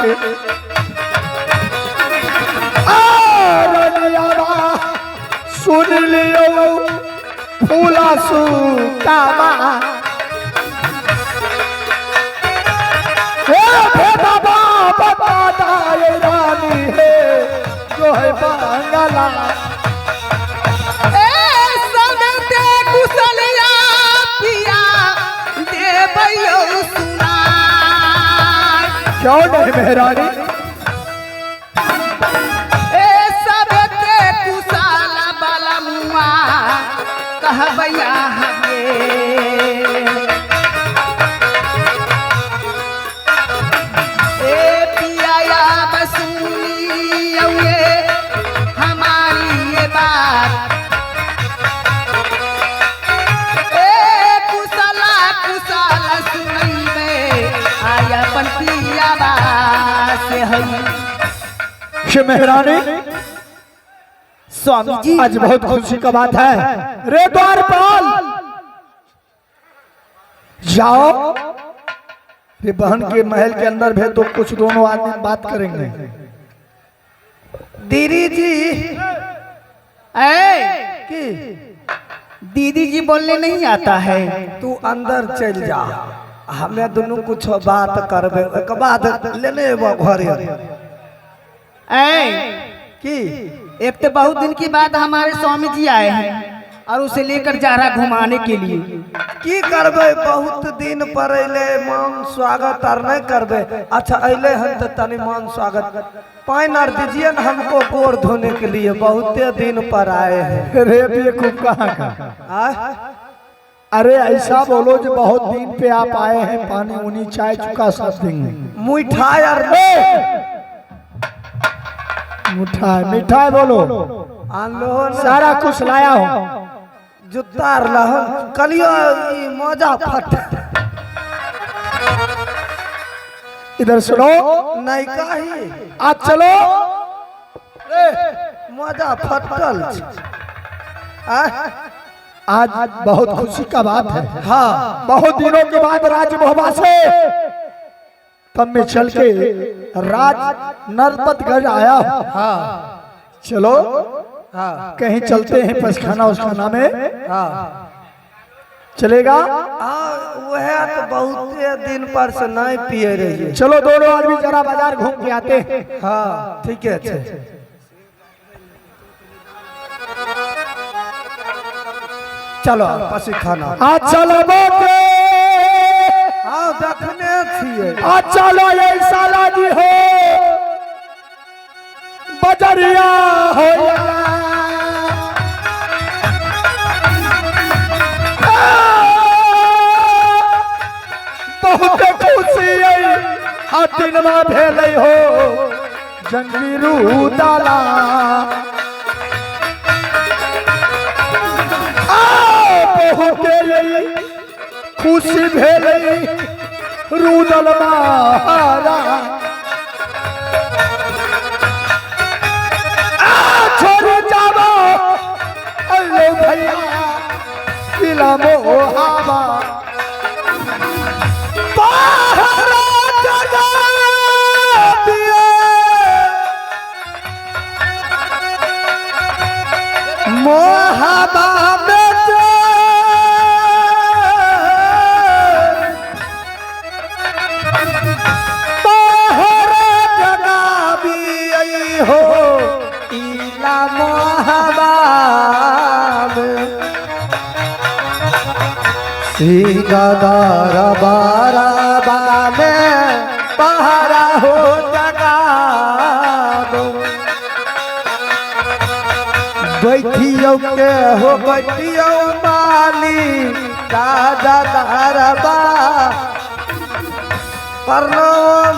के सुन लियो फूला सुकामा रानी है जो है बंगला कुशलिया पिया देवयो सुना क्यों नहीं मेहरानी कहबैया पिया बसूनी हमारी ये बात कुशला कुशला सुनई में आया अपन पिया से हई मेहरानी स्वामी जी आज बहुत खुशी का बात है। रे द्वारपाल जाओ रे बहन के महल के अंदर भेज दो, कुछ दोनों आदमी बात करेंगे। दीदी जी कि दीदी जी बोलने नहीं आता है। तू अंदर चल जा, हमें दोनों कुछ बात करबे एक बाद लेने घर कि एक तो बहुत दिन के बाद हमारे स्वामी जी आए हैं और उसे लेकर जा रहा घुमाने के लिए। की करबे बहुत दिन पर अले मान स्वागत और नहीं करबे। अच्छा अले हम तो तनी मान स्वागत पानी और दीजिए ना हमको गोर धोने के लिए, बहुत दिन पर आए हैं। रे भी खूब कहाँ अरे ऐसा बोलो जो बहुत दिन पे आप आए हैं, पानी उनी चाय चुका सब देंगे। मिठाई और मिठाई मिठाई बोलो सारा कुछ लाया हो, जूता लहन कलियो मोजा फट। इधर सुनो नहीं कही आज चलो मोजा फटल। आज बहुत खुशी का बात है। हाँ बहुत दिनों के बाद राजभवन से तब में चल के राज नरपतगढ़ आया। हाँ चलो हाँ कहीं चलते हैं पसखाना उसखाना में। हाँ चलेगा। वह तो बहुत दिन पर से नहीं पिए रही है। चलो दोनों आदमी जरा बाजार घूम के आते हैं। हाँ ठीक है अच्छा चलो पसखाना। हाँ चलो देखने छिए। चलो ये साला जी हो बजरिया हो बहुत खुशी दिन भेल हो जंगी रूदाला बहुत खुशी भेल रूदल मारा छोड़ जाबो अल्लो भैया किला मोहाबा पहरा जगा दिए मोहाबा में हो इला मोहबाब सीगादार बाराबा में पहरा हो जगाब बैठियो के हो बैठियो माली दादा दारबा प्रणाम।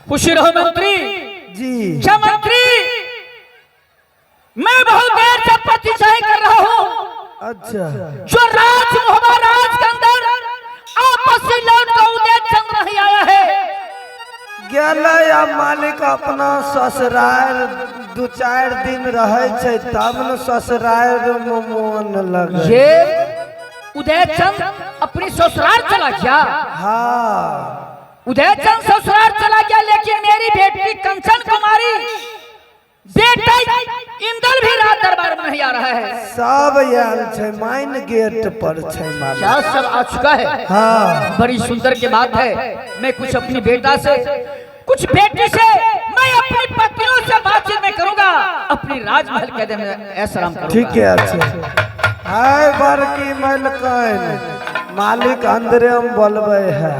खुश रहो मंत्री जी। क्या मंत्री मैं बहुत देर से प्रतिशय कर रहा हूँ। अच्छा जो राज के अंदर आपसी लौट का उदय चंद्र नहीं आया है। या मालिक अपना ससुराल दो चार दिन रहे छे तब न ससुराल मन लगे। ये उदय चंद्र अपनी ससुराल चला गया। हाँ उदय चंद ससुराल चला गया, लेकिन मेरी बेटी कंचन कुमारी बेटा इंदल भी राज दरबार में नहीं आ रहा है। सब यार छे माइन गेट पर छे मालिक। क्या सब आ चुका है? हाँ बड़ी सुंदर की बात है। मैं कुछ अपनी बेटा से कुछ बेटी से मैं अपनी पत्नियों से बातचीत में करूंगा, अपनी राजमहल के दे में ऐशराम करूंगा। ठीक है अच्छा। हाय बड़की मलकन मालिक अंदरे हम बोलबे है।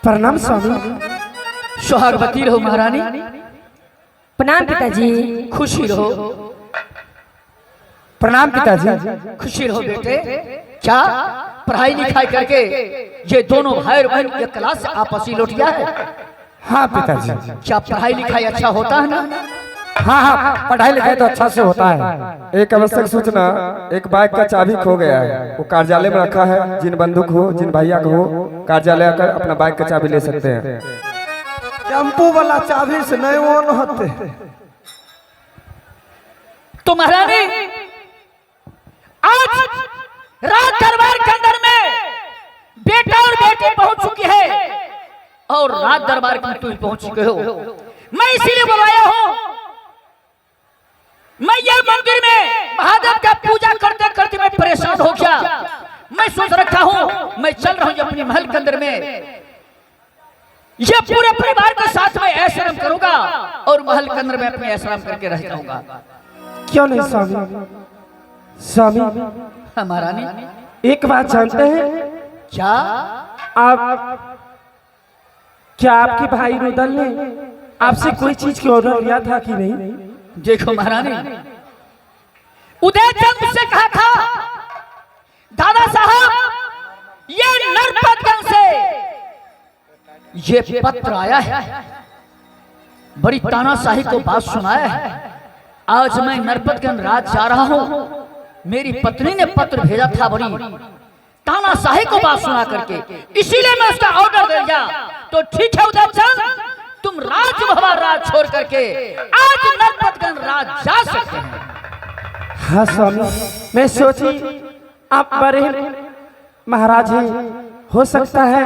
प्रणाम स्वामी। सुहागवती रहो महारानी। प्रणाम पिताजी। खुशी रहो। प्रणाम पिताजी। खुशी रहो बेटे। क्या पढ़ाई लिखाई करके ये दोनों भाई बहन एक क्लास से आपसी लौट गया है? हाँ पिताजी। क्या पढ़ाई लिखाई अच्छा होता है ना? हाँ हाँ, पढ़ाई लिखाई तो अच्छा से होता है। एक आवश्यक सूचना, एक बाइक का चाबी खो गया है, वो कार्यालय में रखा है। जिन बंधुक हो, जिन भैया को हो, कार्यालय आकर अपना बाइक का चाबी ले सकते हैं। टेम्पू वाला चाबी से नहीं ऑन होते। तो महारानी आज राज दरबार के अंदर में बेटा और बेटी पहुंच चुकी है और राज दरबार में तुम पहुंच चुके हो। मैं इसीलिए बुलाया हूं। मैं ये मंदिर में महादेव का पूजा करते करते मैं परेशान हो गया। मैं सोच रखा हूं मैं चल रहा हूं अपनी महल के अंदर में, ये पूरे परिवार के साथ में ऐशराम करूंगा और महल के अंदर में अपने ऐशराम करके रह जाऊंगा। क्यों नहीं स्वामी? स्वामी हमारा नहीं एक बात जानते हैं क्या? आप क्या आपके भाई रुदल ने आपसे कोई चीज की ऑर्डर लिया था कि नहीं? देखो महारानी, उदयचंद से कहा था दादा साहब ये नरपतगंज से ये पत्र आया है, बड़ी तानाशाही को बात सुनाया है। आज मैं नरपतगंज राज जा रहा हूं, मेरी पत्नी ने पत्र भेजा था, बड़ी तानाशाही को बात सुना करके, इसीलिए मैं उसका ऑर्डर दे दिया। तो ठीक है उदयचंद, तुम राजभवन राज छोड़ करके आज नरपतगंज राज जा सकते हैं। हाँ स्वामी, मैं सोची आप बड़े महाराज हैं, हो सकता है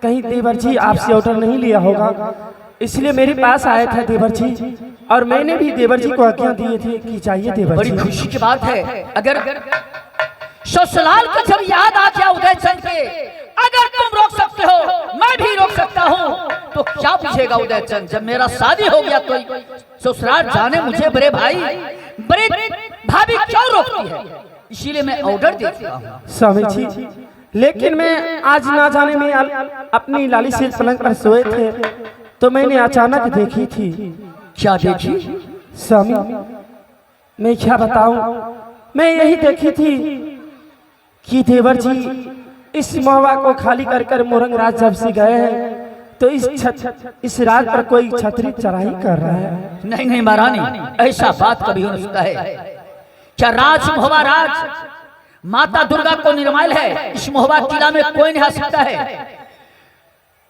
कहीं देवर जी आपसे ऑर्डर नहीं लिया होगा, इसलिए मेरे पास आया था देवर जी, और मैंने भी देवर जी को आज्ञा दी थी कि चाहिए देवर बड़ी जी। खुशी की बात है। अगर ससुराल को जब याद आ गया उदयचंद के, अगर तुम रोक सकते हो मैं भी रोक सकता हूँ, तो क्या पूछेगा उदयचंद? जब मेरा शादी हो गया तो ससुराल जाने मुझे बड़े भाई बड़े भाभी क्यों रोकती है? इसीलिए मैं ऑर्डर देता हूँ। स्वामी जी, लेकिन मैं आज ना जाने में अपनी लाली से पलंग पर सोए थे तो मैंने अचानक देखी थी। क्या देखी? स्वामी मैं क्या बताऊं, मैं यही देखी थी कि देवर जी इस महुआ को खाली कर कर मोरंग राज जब से गए हैं तो इस रात पर कोई छतरी चढ़ाई कर रहा है। नहीं नहीं महारानी, ऐसा बात कभी हो सकता है क्या? राज महुआ राज माता दुर्गा को निर्माल है, इस महुआ किला में कोई नहीं आ सकता है।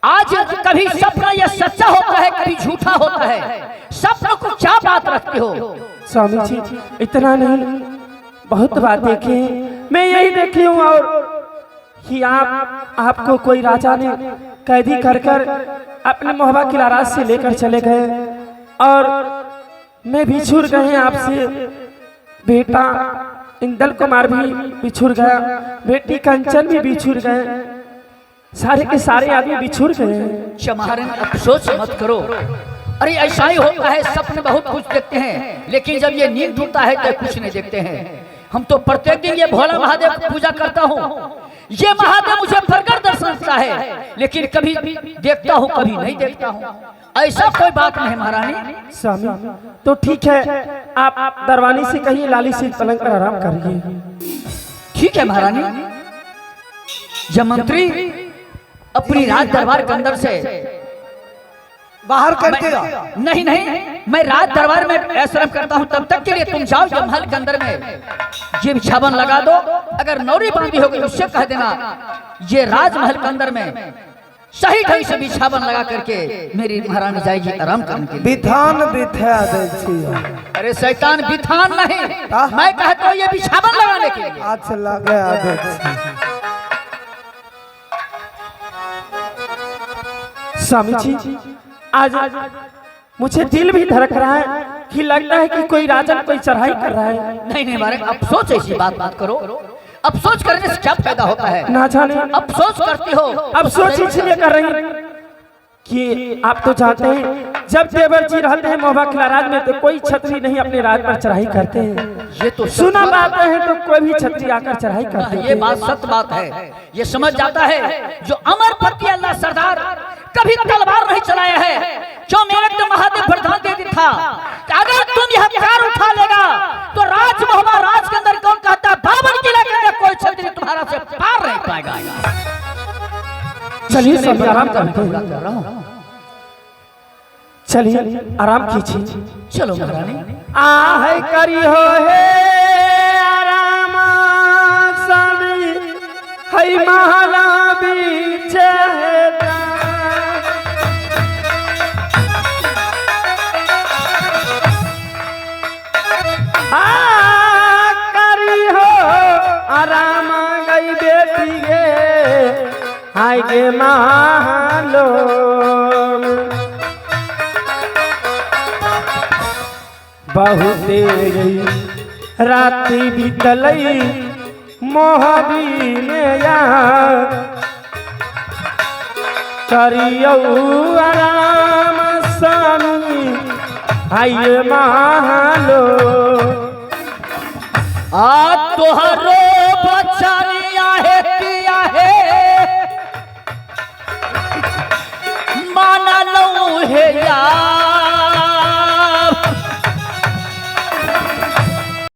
आज कभी सपना यह सच्चा होता है, कभी झूठा होता है। सपनों को क्या बात रखते हो? स्वामी जी इतना नहीं, बहुत बात देखे हैं, मैं यही देखी हूँ, और कि आपको कोई राजा ने कैदी कर कर अपने महुआ किला राज से लेकर चले गए, और मैं बिछुड़ गए आपसे। बेटा इंदल कुमार भी बिछुड़ गया, बेटी कंचन भी बिछुड़ गए, सारे के सारे आदमी बिछुड़ गए। चमारन अफसोस मत करो, अरे ऐसा ही होता है, सपने बहुत कुछ देखते हैं लेकिन जब ये नींद टूटता है तो कुछ नहीं देखते हैं। हम तो प्रत्येक दिन ये भोला महादेव की पूजा करता हूँ, ये महादेव मुझे प्रकट दर्शन देता है, लेकिन कभी देखता हूँ कभी नहीं देखता हूँ। ऐसा कोई बात नहीं महारानी। स्वामी तो ठीक है, आप दरवानी से कहिए लाली से पलंग पर आराम करिए। ठीक है महारानी। जब मंत्री अपनी राज दरबार के अंदर से बाहर करके नहीं नहीं, मैं राज दरबार में ऐशराम करता हूँ, तब तक के लिए तुम जाओ जब महल के अंदर में ये बिछावन लगा दो। अगर नौरी बांधी हो गई उससे कह देना ये राजमहल के अंदर में सही ढंग से बिछावन लगा करके मेरी महारानी जाएगी आराम करने के लिए। विधान बिठा दे छी। अरे शैतान विधान नहीं, मैं कहता हूँ ये बिछावन लगाने के लिए। आज लगा दे छी। स्वामी जी आज मुझे दिल भी धड़क रहा है कि लगता है कि कोई राजन कोई चढ़ाई कर रहा है। नहीं नहीं महाराज, अफसोस ऐसी बात मत करो। अफसोस करने से क्या फायदा होता है? ना जाने अफसोस करती हो। अफसोस इसलिए कर रही कि आप तो जानते हैं जब देवर जी रहते हैं मोहबा किला राज में तो कोई छतरी नहीं अपने राज पर चढ़ाई करते हैं। ये तो सुना पाते हैं तो कोई भी छतरी आकर चढ़ाई करते ये बात सत्य बात है। ये समझ जाता है जो अमर पति अल्लाह सरदार कभी तलवार नहीं चलाया है। जो मेरे तो महादेव प्रधान दे दी था कि अगर तुम यह प्यार उठा लेगा तो राज मोहबा राज के अंदर कौन कहता है बाबर किला के अंदर कोई छतरी तुम्हारा से पार नहीं पाएगा। चलिए सब आराम करते हैं, चलिए आराम कीजिए। चलो महारानी। आहे करी हो हे आराम स्वामी है महला बीच करी हो आराम गई बेटी गे आए गे महलो बहुते गई राती बीतलई मोहदी में करियो आराम स्वामी आइए महलो तोहरो बचानिया है किया है माना लो है यार